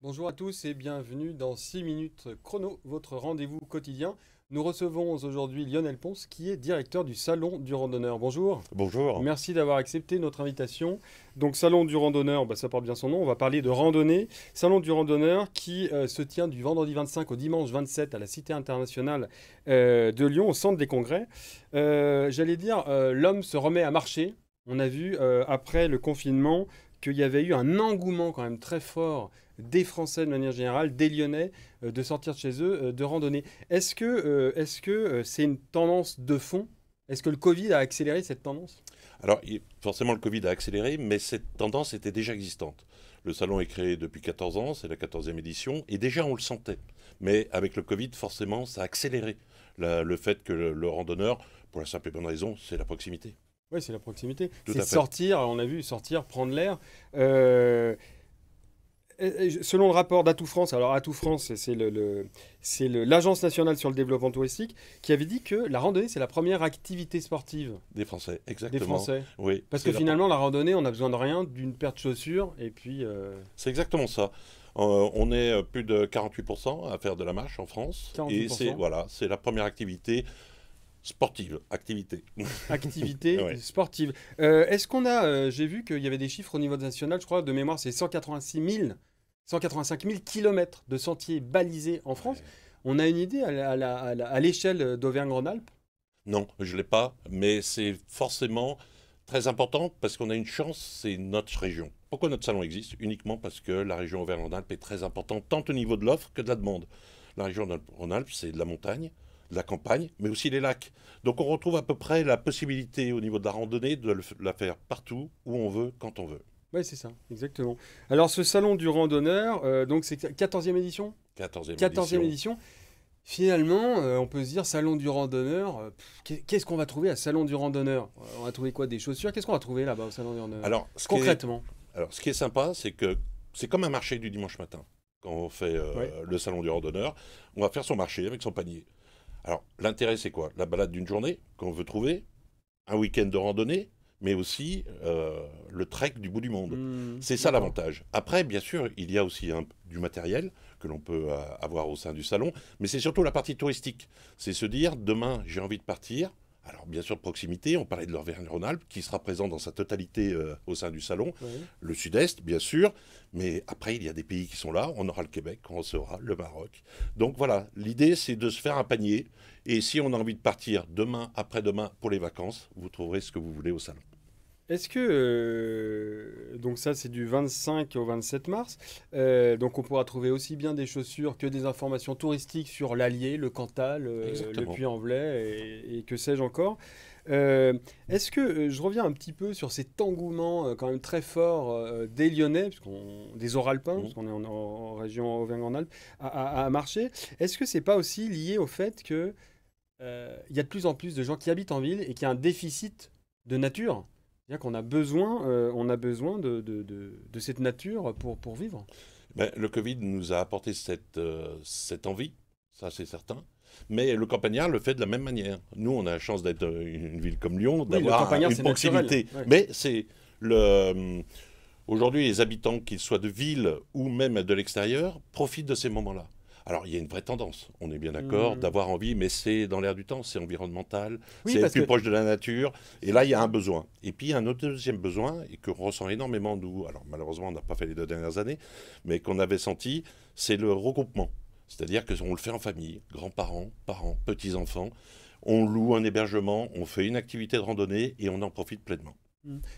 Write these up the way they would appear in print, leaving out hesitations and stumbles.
Bonjour à tous et bienvenue dans 6 minutes chrono, votre rendez-vous quotidien. Nous recevons aujourd'hui Lionel Ponce qui est directeur du Salon du Randonneur. Bonjour, Bonjour. merci d'avoir accepté notre invitation. Donc Salon du Randonneur, ça porte bien son nom, on va parler de randonnée. Salon du Randonneur qui se tient du vendredi 25 au dimanche 27 à la Cité internationale de Lyon, au centre des congrès. J'allais dire, l'homme se remet à marcher. On a vu après le confinement qu'il y avait eu un engouement quand même très fort des Français de manière générale, des Lyonnais, de sortir de chez eux, de randonner. Est-ce que c'est une tendance de fond? Est-ce que le Covid a accéléré cette tendance? Alors, forcément, le Covid a accéléré, mais cette tendance était déjà existante. Le salon est créé depuis 14 ans, c'est la 14e édition, et déjà on le sentait. Mais avec le Covid, forcément, ça a accéléré le fait que le randonneur, pour la simple et bonne raison, c'est la proximité. Oui, c'est la proximité. Tout C'est à fait. sortir, on a vu, sortir, prendre l'air. Euh, Selon le rapport d'Atout France, alors Atout France, c'est l'Agence nationale sur le développement touristique, qui avait dit que la randonnée, c'est la première activité sportive Des Français, des exactement. Français. Oui, Parce que finalement, la randonnée, on a besoin de rien, d'une paire de chaussures, et puis... c'est exactement ça. On est plus de 48% à faire de la marche en France, et c'est 48%. voilà, c'est la première activité sportive, activité. Activité Ouais. sportive. Est-ce qu'on a, j'ai vu qu'il y avait des chiffres au niveau national, je crois, de mémoire, c'est 185 000 kilomètres de sentiers balisés en France. Ouais. On a une idée à l'échelle d'Auvergne-Rhône-Alpes? Non, je ne l'ai pas, mais c'est forcément très important parce qu'on a une chance, c'est notre région. Pourquoi notre salon existe? Uniquement parce que la région Auvergne-Rhône-Alpes est très importante, tant au niveau de l'offre que de la demande. La région Rhône-Alpes, c'est de la montagne, de la campagne, mais aussi les lacs. Donc on retrouve à peu près la possibilité au niveau de la randonnée de la faire partout, où on veut, quand on veut. Oui, c'est ça, exactement. Alors, ce salon du randonneur, donc c'est 14e édition? 14e 14e édition. édition. Finalement, on peut se dire salon du randonneur. Qu'est-ce qu'on va trouver à salon du randonneur? On va trouver quoi? Des chaussures? Qu'est-ce qu'on va trouver là-bas au salon du randonneur? Alors, Concrètement. ce qui est sympa, c'est que c'est comme un marché du dimanche matin. Quand on fait Oui. le salon du randonneur, on va faire son marché avec son panier. Alors, l'intérêt, c'est quoi? La balade d'une journée qu'on veut trouver, un week-end de randonnée, mais aussi le trek du bout du monde. C'est ça D'accord. l'avantage. Après, bien sûr, il y a aussi du matériel que l'on peut avoir au sein du salon, mais c'est surtout la partie touristique. C'est se dire, demain, j'ai envie de partir. Alors, bien sûr, de proximité, on parlait de l'Auvergne-Rhône-Alpes, qui sera présent dans sa totalité au sein du salon. Oui. Le Sud-Est, bien sûr, mais après, il y a des pays qui sont là. On aura le Québec, on recevra le Maroc. Donc voilà, l'idée, c'est de se faire un panier. Et si on a envie de partir demain, après-demain, pour les vacances, vous trouverez ce que vous voulez au salon. Est-ce que, donc ça c'est du 25 au 27 mars, donc on pourra trouver aussi bien des chaussures que des informations touristiques sur l'Allier, le Cantal, le Exactement. Puy-en-Velay et que sais-je encore. Euh, Est-ce que, je reviens un petit peu sur cet engouement quand même très fort des Lyonnais, des Oralpins, Mhm. parce qu'on est en région Auvergne-Rhône-Alpes, à marcher. Est-ce que c'est pas aussi lié au fait que il y a de plus en plus de gens qui habitent en ville et qu'il y a un déficit de nature? C'est-à-dire on a besoin de cette nature pour vivre. Ben, le Covid nous a apporté cette envie, ça c'est certain. Mais le campagnard le fait de la même manière. Nous, on a la chance d'être une ville comme Lyon, Oui, le d'avoir campagnard, une c'est naturel. proximité. Ouais. Mais c'est le, aujourd'hui, les habitants, qu'ils soient de ville ou même de l'extérieur, profitent de ces moments-là. Alors, il y a une vraie tendance, on est bien d'accord, Hmm. d'avoir envie, mais c'est dans l'air du temps, c'est environnemental, Oui, c'est être parce plus que proche de la nature, et là, il y a un besoin. Et puis, il y a un autre deuxième besoin, et qu'on ressent énormément, nous, alors malheureusement, on n'a pas fait les 2 dernières années, mais qu'on avait senti, c'est le regroupement. C'est-à-dire qu'on le fait en famille, grands-parents, parents, petits-enfants, on loue un hébergement, on fait une activité de randonnée, et on en profite pleinement.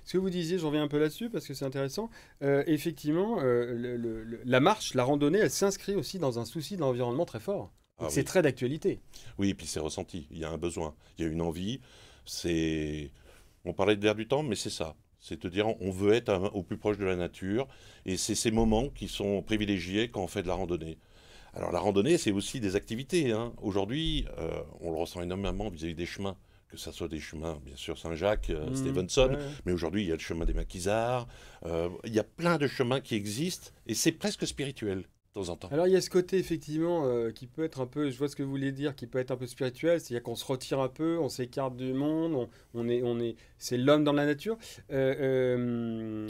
ce que vous disiez, je reviens un peu là-dessus parce que c'est intéressant. Effectivement, la marche, la randonnée, elle s'inscrit aussi dans un souci de l'environnement très fort. Donc Ah c'est oui. très d'actualité. Oui, et puis c'est ressenti. Il y a un besoin, il y a une envie. C'est, on parlait de l'air du temps, mais c'est ça. C'est te dire, on veut être au plus proche de la nature, et c'est ces moments qui sont privilégiés quand on fait de la randonnée. Alors la randonnée, c'est aussi des activités, hein. Aujourd'hui, on le ressent énormément vis-à-vis des chemins, que ce soit des chemins, bien sûr Saint-Jacques, Ouais, Stevenson, ouais. mais aujourd'hui il y a le chemin des Maquisards. Il y a plein de chemins qui existent, et c'est presque spirituel de temps en temps. Alors il y a ce côté effectivement qui peut être un peu, je vois ce que vous voulez dire, qui peut être un peu spirituel, c'est-à-dire qu'on se retire un peu, on s'écarte du monde, c'est l'homme dans la nature. Euh, euh,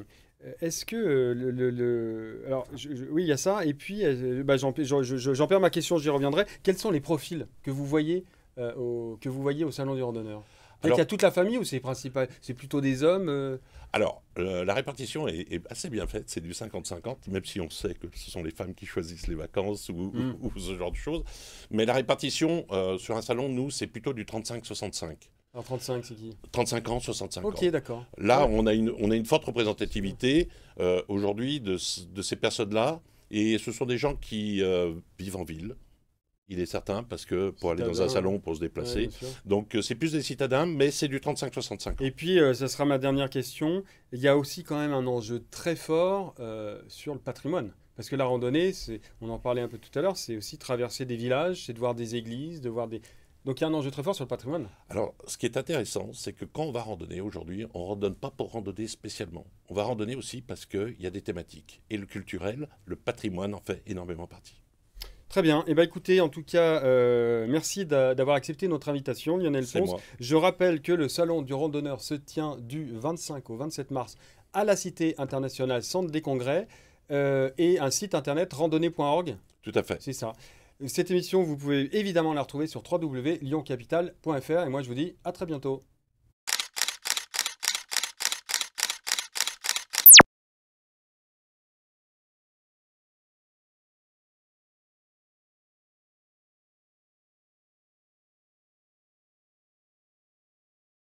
Est-ce que alors oui, il y a ça. Et puis, bah, j'en perds ma question, j'y reviendrai. Quels sont les profils que vous voyez, que vous voyez au salon du randonneur? Il y Alors, a toute la famille ou c'est plutôt des hommes la répartition est assez bien faite, c'est du 50-50, même si on sait que ce sont les femmes qui choisissent les vacances ou ce genre de choses. Mais la répartition sur un salon, nous, c'est plutôt du 35-65. Alors 35, c'est qui? 35 ans, 65 Ok, ans. d'accord. Là, Ouais. on a une forte représentativité aujourd'hui de ces personnes-là. Et ce sont des gens qui vivent en ville, il est certain, parce que pour aller dans un Citadins, salon, pour se ouais, déplacer. bien sûr. Donc c'est plus des citadins, mais c'est du 35-65 ans. Et puis, ça sera ma dernière question. Il y a aussi quand même un enjeu très fort sur le patrimoine. Parce que la randonnée, on en parlait un peu tout à l'heure, c'est aussi traverser des villages, c'est de voir des églises, de voir des... Donc il y a un enjeu très fort sur le patrimoine. Alors, ce qui est intéressant, c'est que quand on va randonner aujourd'hui, on ne randonne pas pour randonner spécialement. On va randonner aussi parce qu'il y a des thématiques. Et le culturel, le patrimoine en fait énormément partie. Très bien. Eh ben, écoutez, en tout cas, merci d'avoir accepté notre invitation, Lionel C'est Pons. moi. Je rappelle que le Salon du randonneur se tient du 25 au 27 mars à la Cité internationale Centre des Congrès et un site internet randonnée.org. Tout à fait. C'est ça. Cette émission, vous pouvez évidemment la retrouver sur www.lyoncapital.fr et moi je vous dis à très bientôt.